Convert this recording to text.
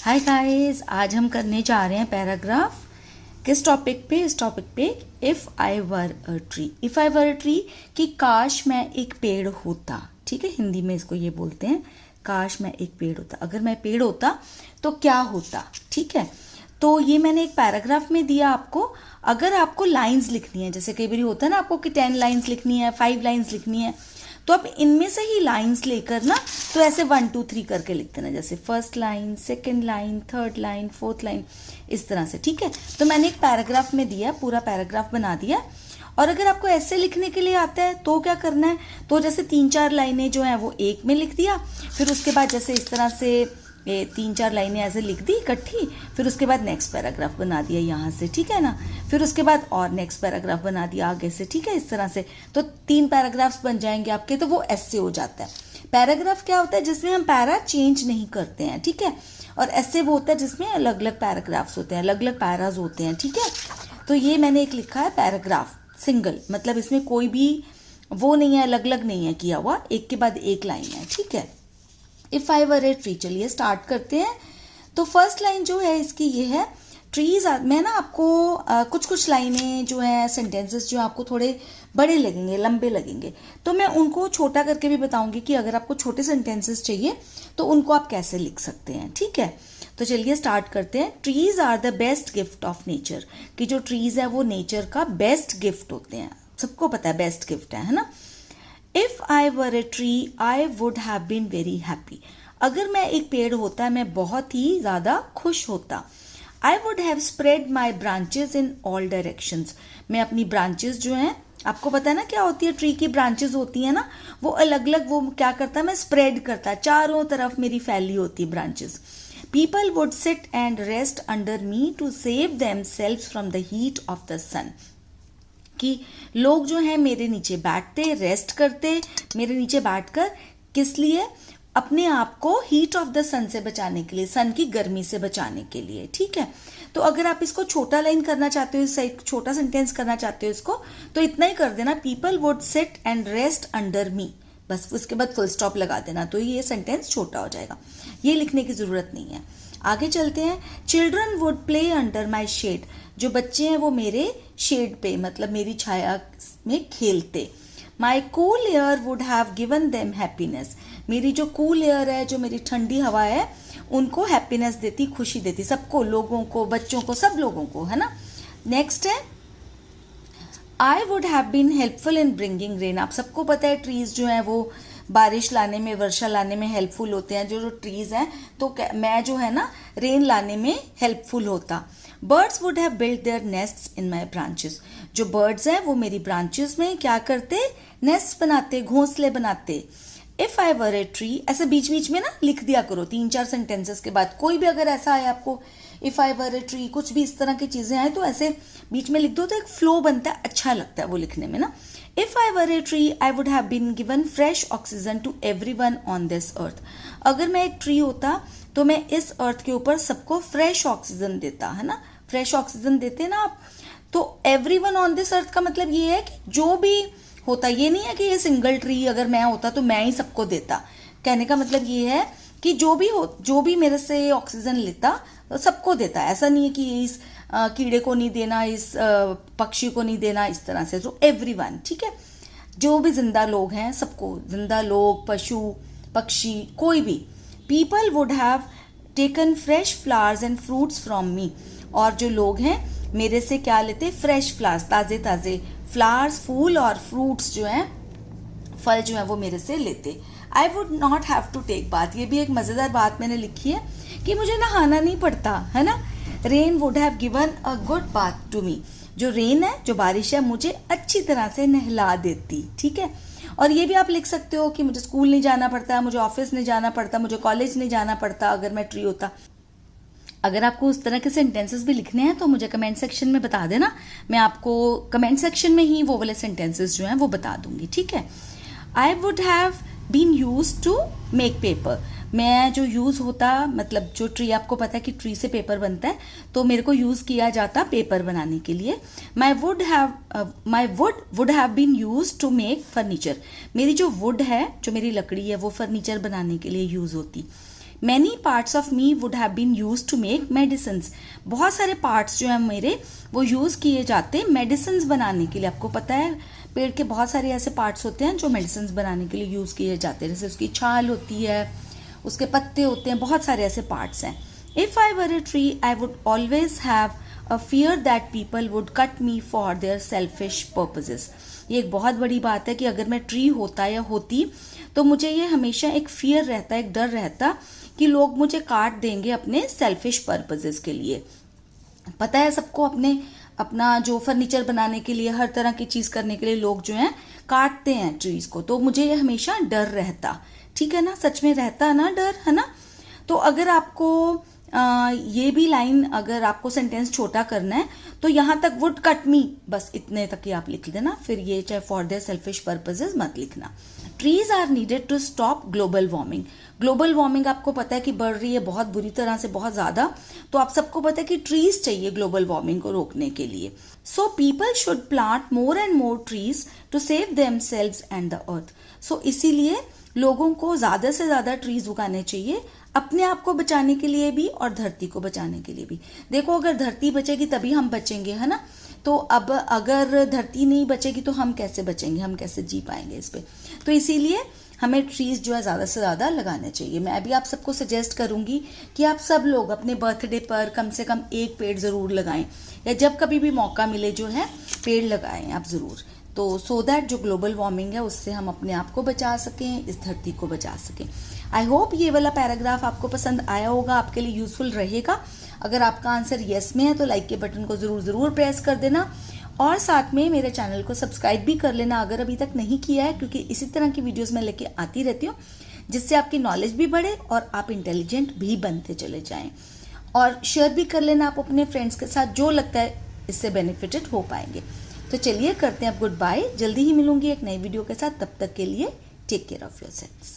Hi guys, आज हम करने जा रहे हैं पैराग्राफ। किस टॉपिक पे? इस टॉपिक पे if I were a tree. If I were a tree कि काश मैं एक पेड़ होता। ठीक है, हिंदी में इसको ये बोलते हैं, काश मैं एक पेड़ होता। अगर मैं पेड़ होता तो क्या होता। ठीक है, तो ये मैंने एक पैराग्राफ में दिया आपको। अगर आपको लाइंस लिखनी है, जैसे कई बार होता है ना आपको कि 10 लाइंस लिखनी है, 5 लाइंस लिखनी है, तो आप इनमें से ही लाइंस लेकर ना तो ऐसे 1 2 3 करके लिख देना, जैसे first line, second line, third line, fourth line, इस तरह से। ठीक है, तो मैंने एक पैराग्राफ में दिया, पूरा पैराग्राफ बना दिया। और अगर आपको ऐसे लिखने के लिए आता है तो क्या करना है, तो जैसे 3-4 लाइनें जो हैं वो एक में लिख दिया, फिर उसके बाद जैसे इस तरह से ये 3-4 लाइनें ऐसे लिख दी इकट्ठी, फिर उसके बाद नेक्स्ट पैराग्राफ बना दिया यहाँ से। ठीक है ना, फिर उसके बाद और नेक्स्ट पैराग्राफ बना दिया आगे से। ठीक है, इस तरह से तो 3 पैराग्राफ्स बन जाएंगे आपके, तो वो ऐसे हो जाता है। पैराग्राफ क्या होता है? जिसमें हम पैरा चेंज नहीं करते हैं। ठीक है, और ऐसे वो होता है जिसमें अलग अलग पैराग्राफ्स होते हैं, अलग अलग पैराज होते हैं। ठीक है, तो ये मैंने एक लिखा है पैराग्राफ सिंगल, मतलब इसमें कोई भी वो नहीं है, अलग अलग नहीं है किया हुआ, एक के बाद एक लाइन है। ठीक है, if I were a tree. चलिए स्टार्ट करते हैं। तो फर्स्ट लाइन जो है इसकी ये है, ट्रीज आर। मैं ना आपको कुछ कुछ लाइनें जो है, सेंटेंसेस जो आपको थोड़े बड़े लगेंगे, लंबे लगेंगे, तो मैं उनको छोटा करके भी बताऊंगी कि अगर आपको छोटे सेंटेंसेस चाहिए तो उनको आप कैसे लिख सकते हैं। ठीक है, तो चलिए स्टार्ट करते हैं। Trees are the best gift of nature, कि जो ट्रीज है वो नेचर का बेस्ट गिफ्ट होते हैं। सबको पता है बेस्ट गिफ्ट है ना। If I were a tree I would have been very happy. अगर मैं एक पेड़ होता मैं बहुत ही ज्यादा खुश होता। आई would have spread my branches in all directions. मैं अपनी ब्रांचेस जो हैं, आपको पता है ना क्या होती है, ट्री की ब्रांचेस होती है ना, वो अलग अलग, वो क्या करता है, मैं स्प्रेड करता, चारों तरफ मेरी फैली होती है branches. People would sit and rest under me to save themselves from the heat of the sun. कि लोग जो हैं मेरे नीचे बैठते, रेस्ट करते मेरे नीचे बैठकर, किस लिए? अपने आप को हीट ऑफ द सन से बचाने के लिए, सन की गर्मी से बचाने के लिए। ठीक है, तो अगर आप इसको छोटा लाइन करना चाहते हो, इससे छोटा सेंटेंस करना चाहते हो इसको, तो इतना ही कर देना, people would sit and rest under मी, बस उसके बाद फुल स्टॉप लगा देना, तो ये सेंटेंस छोटा हो जाएगा। ये लिखने की जरूरत नहीं है। आगे चलते हैं। Children would play under my shade. जो बच्चे हैं वो मेरे शेड पे, मतलब मेरी छाया में खेलते। My cool air would have given them happiness. मेरी जो कूल एयर है, जो मेरी ठंडी हवा है, उनको हैप्पीनेस देती, खुशी देती, सबको, लोगों को, बच्चों को, सब लोगों को, है ना। नेक्स्ट है, I would have been helpful in bringing rain. आप सबको पता है ट्रीज जो है वो बारिश लाने में, वर्षा लाने में हेल्पफुल होते हैं। जो ट्रीज हैं, तो मैं जो है ना रेन लाने में हेल्पफुल होता। Birds would have built their nests in my branches. जो बर्ड्स हैं वो मेरी ब्रांचेस में क्या करते? नेस्ट बनाते, घोंसले बनाते। If I were a tree, ऐसे बीच बीच में ना लिख दिया करो 3-4 सेंटेंसेस के बाद। कोई भी अगर ऐसा आए आपको, if I were a tree, कुछ भी इस तरह की चीजें आए, तो ऐसे बीच में लिख दो, तो एक फ्लो बनता है, अच्छा लगता है वो लिखने में ना। If I were a tree I would have been given fresh oxygen to everyone on this earth. अगर मैं एक ट्री होता तो मैं इस अर्थ के ऊपर सबको फ्रेश ऑक्सीजन देता, है ना। फ्रेश ऑक्सीजन देते ना आप, तो एवरीवन ऑन दिस अर्थ का मतलब ये है कि जो भी होता, ये नहीं है कि ये सिंगल ट्री अगर मैं होता तो मैं ही सबको देता। कहने का मतलब ये है कि जो भी मेरे से ऑक्सीजन लेता सबको देता। ऐसा नहीं है कि इस कीड़े को नहीं देना, इस पक्षी को नहीं देना, इस तरह से। तो एवरीवन, ठीक है, जो भी जिंदा लोग हैं सबको, जिंदा लोग, पशु, पक्षी, कोई भी। People would have taken fresh flowers and fruits from me. और जो लोग हैं मेरे से क्या लेते? फ्रेश फ्लावर्स, ताजे ताजे फ्लावर्स, फूल, और फ्रूट्स जो हैं, फल जो है वो मेरे से लेते। I would not have to take bath. ये भी एक मजेदार बात मैंने लिखी है कि मुझे नहाना नहीं पड़ता, है ना। Rain would have given a good bath to me. जो रेन है, जो बारिश है, मुझे अच्छी तरह से नहला देती। ठीक है, और ये भी आप लिख सकते हो कि मुझे स्कूल नहीं जाना पड़ता, मुझे ऑफिस नहीं जाना पड़ता, मुझे कॉलेज नहीं जाना पड़ता अगर मैं ट्री होता। अगर आपको उस तरह के सेंटेंसेस भी लिखने हैं तो मुझे कमेंट सेक्शन में बता देना, मैं आपको कमेंट सेक्शन में ही वो वाले सेंटेंसेस जो हैं वो बता दूंगी। ठीक है, I would have been use to make paper. मैं जो यूज होता, मतलब जो ट्री, आपको पता है कि ट्री से पेपर बनता है, तो मेरे को यूज किया जाता पेपर बनाने के लिए। My wood would have been use to make furniture. मेरी जो वुड है, जो मेरी लकड़ी है, वो फर्नीचर बनाने के लिए यूज होती। Many parts of me would have been use to make medicine. बहुत सारे पार्ट्स जो है मेरे वो यूज किए जाते मेडिसिन बनाने के लिए। आपको पता है पेड़ के बहुत सारे ऐसे पार्ट्स होते हैं जो मेडिसिन बनाने के लिए यूज किए जाते हैं, जैसे उसकी छाल होती है, उसके पत्ते होते हैं, बहुत सारे ऐसे पार्ट्स हैं। If I were a tree I would always have a fear that people would cut me for their selfish purposes. ये एक बहुत बड़ी बात है कि अगर मैं ट्री होता या होती तो मुझे ये हमेशा एक फियर रहता, एक डर रहता कि लोग मुझे काट देंगे अपने सेल्फिश पर्पजेस के लिए। पता है सबको अपना जो फर्नीचर बनाने के लिए, हर तरह की चीज करने के लिए लोग जो हैं काटते हैं ट्रीज को, तो मुझे ये हमेशा डर रहता। ठीक है ना, सच में रहता ना डर, है ना। तो अगर आपको ये भी लाइन, अगर आपको सेंटेंस छोटा करना है तो यहां तक वुड कट मी, बस इतने तक ही आप लिख देना, फिर ये चाहे फॉर देयर सेल्फिश पर्पजेस मत लिखना। Trees are needed to stop global warming. Global warming आपको पता है कि बढ़ रही है बहुत बुरी तरह से, बहुत ज्यादा। तो आप सबको पता है कि ट्रीज चाहिए ग्लोबल वार्मिंग को रोकने के लिए। So people should plant more and more trees to save themselves and the earth. So इसीलिए लोगों को ज्यादा से ज्यादा ट्रीज उगाने चाहिए, अपने आप को बचाने के लिए भी और धरती को बचाने के लिए भी। देखो अगर धरती बचेगी तभी हम बचेंगे, है ना। तो अब अगर धरती नहीं बचेगी तो हम कैसे बचेंगे, हम कैसे जी पाएंगे इस पे। तो इसीलिए हमें ट्रीज जो है ज्यादा से ज्यादा लगाने चाहिए। मैं अभी आप सबको सजेस्ट करूंगी कि आप सब लोग अपने बर्थडे पर कम से कम एक पेड़ जरूर लगाएं, या जब कभी भी मौका मिले जो है पेड़ लगाएं आप जरूर। तो सो दैट जो ग्लोबल वार्मिंग है उससे हम अपने आप को बचा सकें, इस धरती को बचा सकें। आई होप ये वाला पैराग्राफ आपको पसंद आया होगा, आपके लिए यूजफुल रहेगा। अगर आपका आंसर यस में है तो लाइक के बटन को जरूर प्रेस कर देना, और साथ में मेरे चैनल को सब्सक्राइब भी कर लेना अगर अभी तक नहीं किया है, क्योंकि इसी तरह की वीडियोस मैं लेके आती रहती हूँ जिससे आपकी नॉलेज भी बढ़े और आप इंटेलिजेंट भी बनते चले जाएं। और शेयर भी कर लेना आप अपने फ्रेंड्स के साथ, जो लगता है इससे बेनिफिटेड हो पाएंगे। तो चलिए करते हैं अब गुड बाय, जल्दी ही मिलूंगी एक नई वीडियो के साथ। तब तक के लिए टेक केयर ऑफ योरसेल्व्स।